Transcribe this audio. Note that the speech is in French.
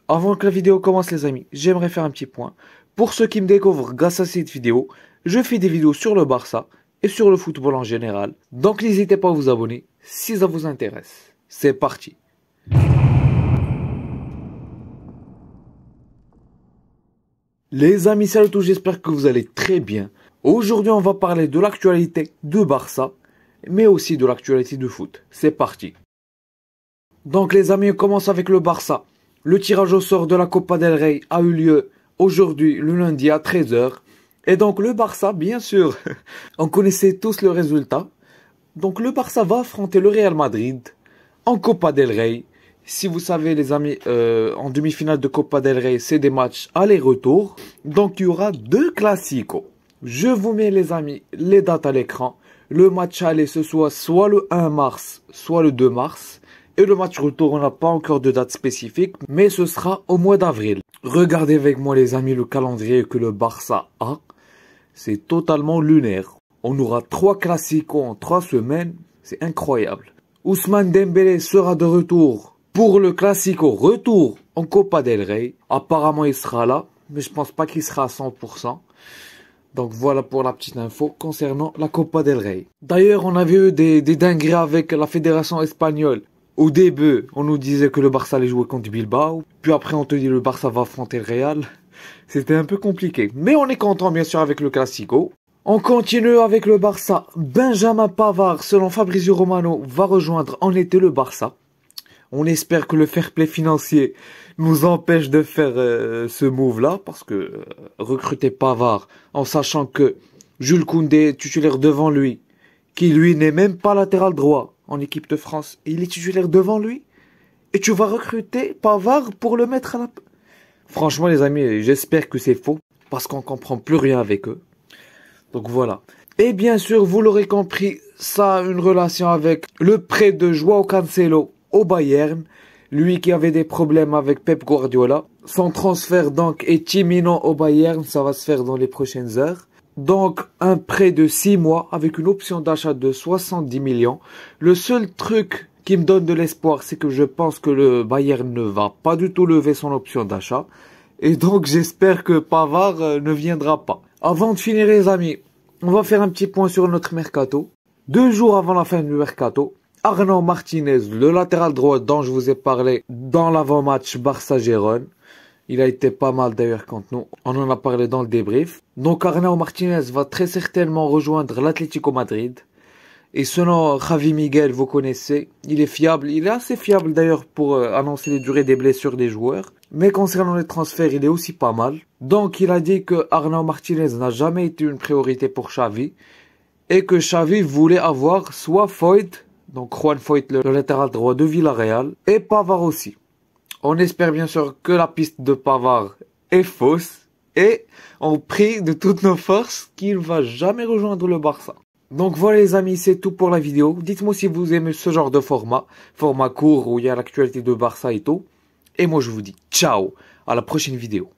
Avant que la vidéo commence les amis, j'aimerais faire un petit point. Pour ceux qui me découvrent grâce à cette vidéo, je fais des vidéos sur le Barça et sur le football en général. Donc n'hésitez pas à vous abonner si ça vous intéresse. C'est parti. Les amis, salut à tous, j'espère que vous allez très bien. Aujourd'hui, on va parler de l'actualité de Barça, mais aussi de l'actualité du foot. C'est parti. Donc les amis, on commence avec le Barça. Le tirage au sort de la Copa del Rey a eu lieu aujourd'hui, le lundi à 13 h. Et donc le Barça, bien sûr, on connaissait tous le résultat. Donc le Barça va affronter le Real Madrid en Copa del Rey. Si vous savez les amis, en demi-finale de Copa del Rey, c'est des matchs aller-retour. Donc il y aura deux classicos. Je vous mets les amis les dates à l'écran. Le match aller ce soit le 1 mars, soit le 2 mars. Et le match retour, on n'a pas encore de date spécifique, mais ce sera au mois d'avril. Regardez avec moi les amis le calendrier que le Barça a. C'est totalement lunaire. On aura 3 classicos en 3 semaines. C'est incroyable. Ousmane Dembélé sera de retour pour le classico retour en Copa del Rey. Apparemment il sera là, mais je pense pas qu'il sera à 100%. Donc voilà pour la petite info concernant la Copa del Rey. D'ailleurs on avait eu des dingueries avec la fédération espagnole. Au début, on nous disait que le Barça allait jouer contre Bilbao. Puis après, on te dit que le Barça va affronter le Real. C'était un peu compliqué. Mais on est content, bien sûr, avec le Classico. On continue avec le Barça. Benjamin Pavard, selon Fabrizio Romano, va rejoindre en été le Barça. On espère que le fair play financier nous empêche de faire ce move-là. Parce que recruter Pavard, en sachant que Jules Koundé est titulaire devant lui, qui lui n'est même pas latéral droit en équipe de France, et il est titulaire devant lui, et tu vas recruter Pavard pour le mettre à la... Franchement les amis, j'espère que c'est faux, parce qu'on comprend plus rien avec eux. Donc voilà. Et bien sûr, vous l'aurez compris, ça a une relation avec le prêt de Joao Cancelo au Bayern, lui qui avait des problèmes avec Pep Guardiola. Son transfert donc est imminent au Bayern, ça va se faire dans les prochaines heures. Donc, un prêt de 6 mois avec une option d'achat de 70 millions. Le seul truc qui me donne de l'espoir, c'est que je pense que le Bayern ne va pas du tout lever son option d'achat. Et donc, j'espère que Pavard ne viendra pas. Avant de finir, les amis, on va faire un petit point sur notre mercato. 2 jours avant la fin du mercato, Arnau Martinez, le latéral droit dont je vous ai parlé dans l'avant-match Barça-Gérone. Il a été pas mal d'ailleurs contre nous. On en a parlé dans le débrief. Donc Arnau Martinez va très certainement rejoindre l'Atlético Madrid. Et selon Javi Miguel, vous connaissez, il est fiable. Il est assez fiable d'ailleurs pour annoncer les durées des blessures des joueurs. Mais concernant les transferts, il est aussi pas mal. Donc il a dit que Arnau Martinez n'a jamais été une priorité pour Xavi. Et que Xavi voulait avoir soit Foyth, donc Juan Foyth, le latéral droit de Villarreal, et Pavard aussi. On espère bien sûr que la piste de Pavard est fausse et on prie de toutes nos forces qu'il ne va jamais rejoindre le Barça. Donc voilà les amis, c'est tout pour la vidéo. Dites-moi si vous aimez ce genre de format court où il y a l'actualité de Barça et tout. Et moi je vous dis ciao, à la prochaine vidéo.